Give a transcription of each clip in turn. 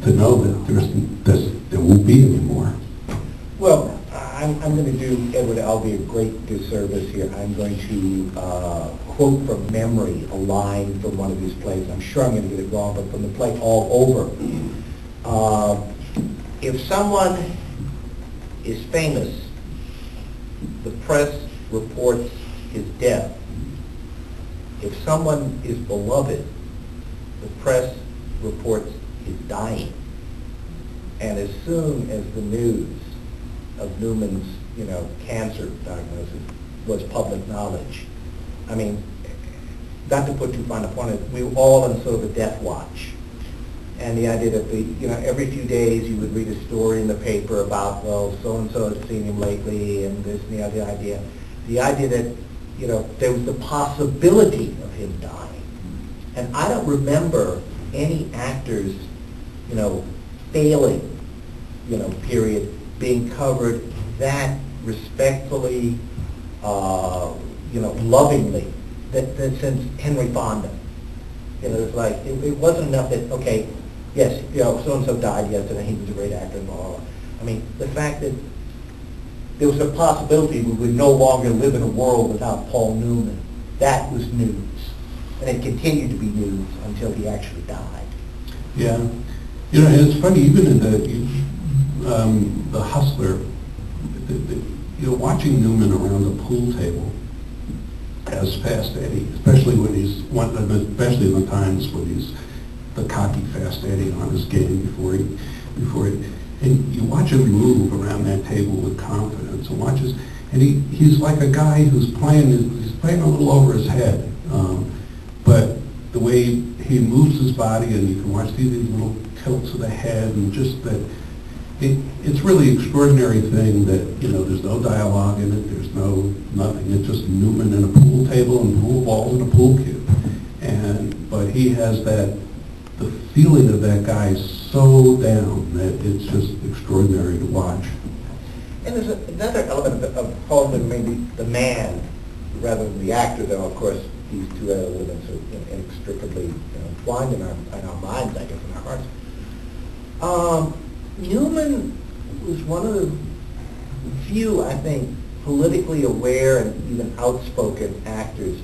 to know that there won't be any more. Well, I'm going to do Edward Albee a great disservice here. I'm going to quote from memory a line from one of his plays. I'm sure I'm going to get it wrong, but from the play All Over. If someone is famous, the press reports his death. If someone is beloved, the press reports his dying. And as soon as the news of Newman's, cancer diagnosis was public knowledge, I mean, not to put too fine a point on it, we were all on sort of a death watch. And the idea that every few days you would read a story in the paper about, well, so-and-so has seen him lately, and this and the other idea. The idea that, there was the possibility of him dying. And I don't remember any actors, failing, period, being covered that respectfully, lovingly, that since Henry Fonda. It's like, it wasn't enough that, okay, yes, so-and-so died yesterday, he was a great actor and blah, blah, blah. I mean, the fact that there was a possibility we would no longer live in a world without Paul Newman, that was news. And it continued to be news until he actually died. Yeah. And it's funny, even in the Hustler, watching Newman around the pool table as Fast Eddie, especially especially in the times when he's the cocky Fast Eddie on his game before he, and you watch him move around that table with confidence, and he's like a guy who's playing a little over his head, but the way he moves his body, and you can watch these little tilts of the head, and just that. It's really extraordinary thing that, there's no dialogue in it, there's nothing. It's just Newman and a pool table and pool balls and a pool cue. But he has the feeling of that guy so down that it's just extraordinary to watch. And there's another element of Paul Newman, maybe the man, rather than the actor, though, of course, these two elements are inextricably entwined in our minds, I guess, in our hearts. Newman was one of the few, I think, politically aware and even outspoken actors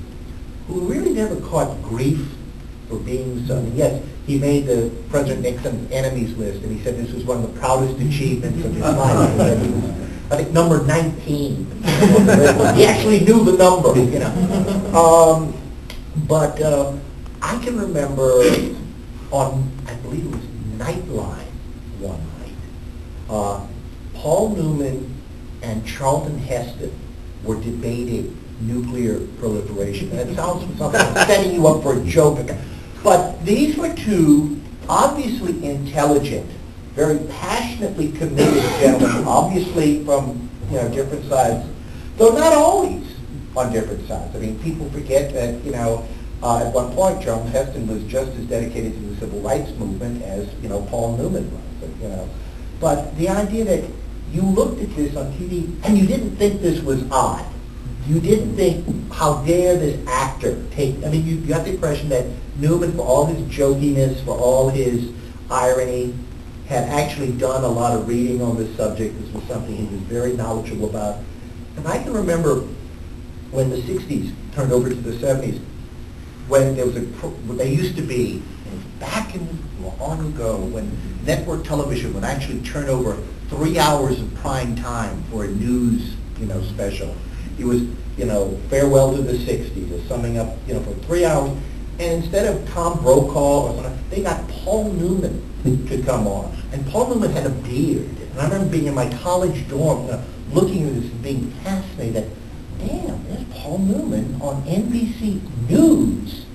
who really never caught grief for being so. Yes, he made the President Nixon's enemies list, and he said this was one of the proudest achievements of his life. He said he was, I think, number 19. He actually knew the number, But I can remember on, I believe it was Nightline one night, Paul Newman and Charlton Heston were debating nuclear proliferation. And it sounds something like setting you up for a joke. But these were two obviously intelligent, very passionately committed gentlemen, obviously from different sides, though not always on different sides. I mean, people forget that at one point Charlton Heston was just as dedicated to the civil rights movement as Paul Newman was. But the idea that you looked at this on TV and you didn't think this was odd. You didn't think, how dare this actor take, I mean, you got the impression that Newman, for all his jokiness, for all his irony, had actually done a lot of reading on this subject. This was something he was very knowledgeable about. And I can remember when the 60s turned over to the 70s, when there was they used to be, back in long ago, when network television would actually turn over 3 hours of prime time for a news, special. It was, farewell to the 60s, or summing up, for 3 hours. And instead of Tom Brokaw or something, they got Paul Newman to come on. And Paul Newman had a beard. And I remember being in my college dorm, looking at this and being fascinated. Damn, there's Paul Newman on NBC News,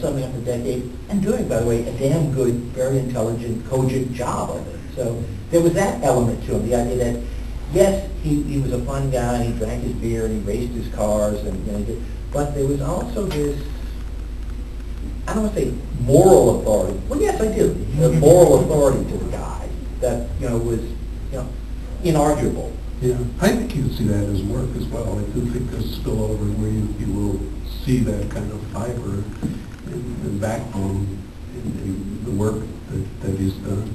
summing up the decade, and doing, by the way, a damn good, very intelligent, cogent job of it. So there was that element to him, the idea that, yes, he was a fun guy, he drank his beer, and he raced his cars, and but there was also this, I don't want to say moral authority. Well, yes, I do. The moral authority to the guy that, was, inarguable. Yeah, I think you see that as work as well. I do think there's spillover where you will see that kind of fiber and backbone in the work that he's done.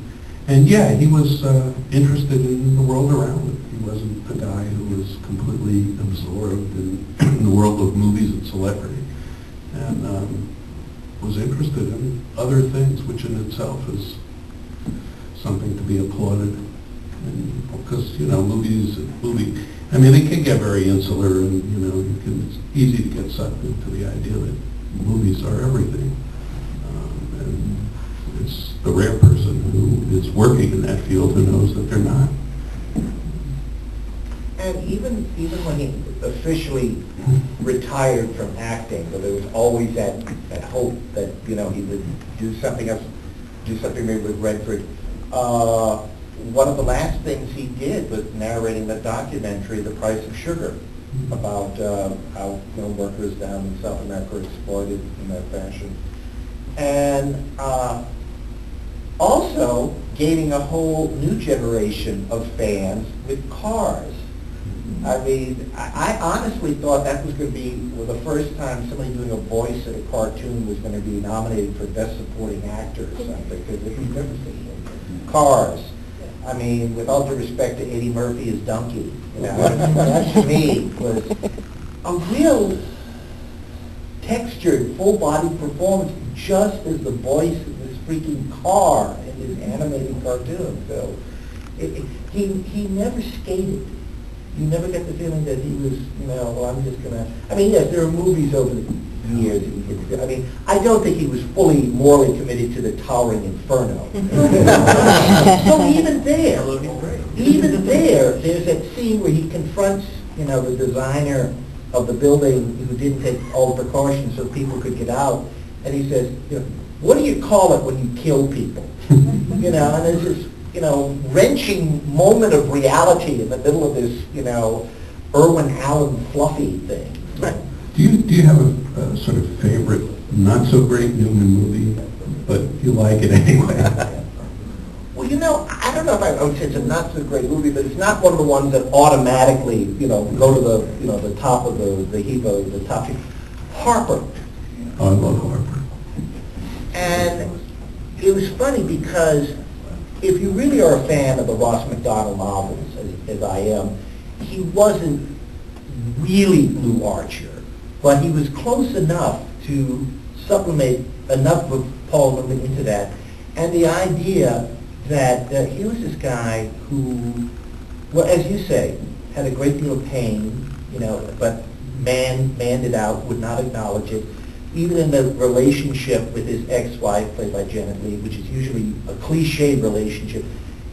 And yeah, he was interested in the world around him. He wasn't the guy who was completely absorbed in the world of movies and celebrity, and was interested in other things, which in itself is something to be applauded. And because I mean, they can get very insular, and it's easy to get sucked into the idea that movies are everything. And it's the rare person who is working in that field who knows that they're not. And even when he officially retired from acting, but there was always that hope that he would do something else, do something maybe with Redford. One of the last things he did was narrating the documentary "The Price of Sugar," about how workers down in South America are exploited in that fashion, and also gaining a whole new generation of fans with Cars. I mean, I honestly thought that was going to be the first time somebody doing a voice in a cartoon was going to be nominated for Best Supporting Actor or something, because if you've never seen it, Cars. I mean, with all due respect to Eddie Murphy as Donkey, that to me was a real textured, full-body performance, just as the voice of this freaking car in his animated cartoon. So he never skated. You never get the feeling that he was, well, I'm just going to... I mean, yes, there are movies over the years. I mean, I don't think he was fully morally committed to the Towering Inferno. So even there, there's that scene where he confronts, the designer of the building who didn't take all the precautions so people could get out, and he says, what do you call it when you kill people? And there's this, wrenching moment of reality in the middle of this, Irwin Allen fluffy thing. Do you have a sort of favorite, not so great Newman movie, but you like it anyway? Well, I don't know if I would say it's a not so great movie, but it's not one of the ones that automatically, go to the top of the heap of the top. Harper. Oh, I love Harper. And it was funny because if you really are a fan of the Ross MacDonald novels, as I am, he wasn't really Blue Archer, but he was close enough to supplement enough of Paul Newman into that. And the idea that here was this guy who, well, as you say, had a great deal of pain, but manned it out, would not acknowledge it. Even in the relationship with his ex-wife, played by Janet Leigh, which is usually a cliched relationship,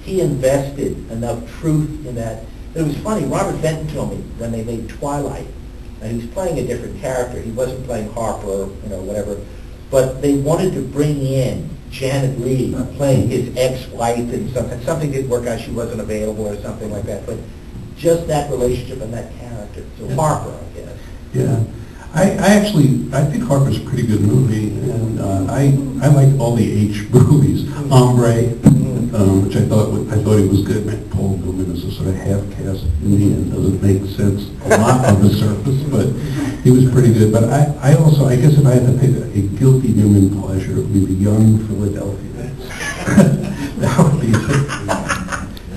he invested enough truth in that. It was funny, Robert Benton told me when they made Twilight, and he was playing a different character. He wasn't playing Harper, whatever, but they wanted to bring in Janet Leigh playing his ex-wife, and something didn't work out, she wasn't available or something like that, but just that relationship and that character. So Harper, I guess. Yeah. I think Harper's a pretty good movie, and I like all the H movies. Hombre, which I thought he was good. Paul Newman is a sort of half-caste Indian. Doesn't make sense a lot on the surface, but he was pretty good. But I guess if I had to pick a guilty Newman pleasure, it would be The Young Philadelphia.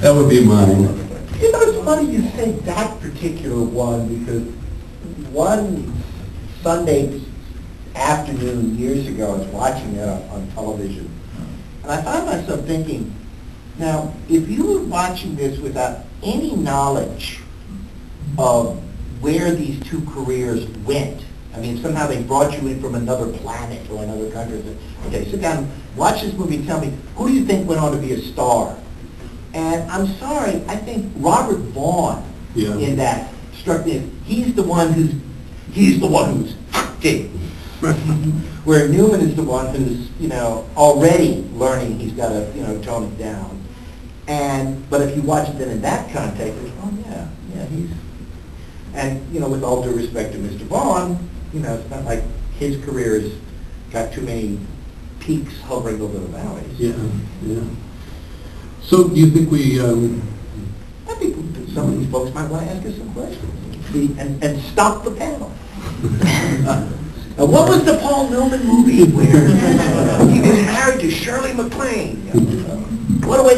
that would be mine. It's funny you say that particular one, because one Sunday afternoon years ago, I was watching it on television, and I found myself thinking, now, if you were watching this without any knowledge of where these two careers went, I mean, somehow they brought you in from another planet or another country, okay, sit down, watch this movie, and tell me, who do you think went on to be a star? And I'm sorry, I think Robert Vaughn in that struck me. He's the one who's acting, where Newman is the one who's already learning. He's got to tone it down. But if you watch it then in that context, it's, oh yeah, he's, and with all due respect to Mr. Vaughn, it's not like his career has got too many peaks hovering over the valleys. Yeah. So do you think we? I think some of these folks might want to ask us some questions and stop the panel. What was the Paul Newman movie where he was married to Shirley MacLaine? What a way to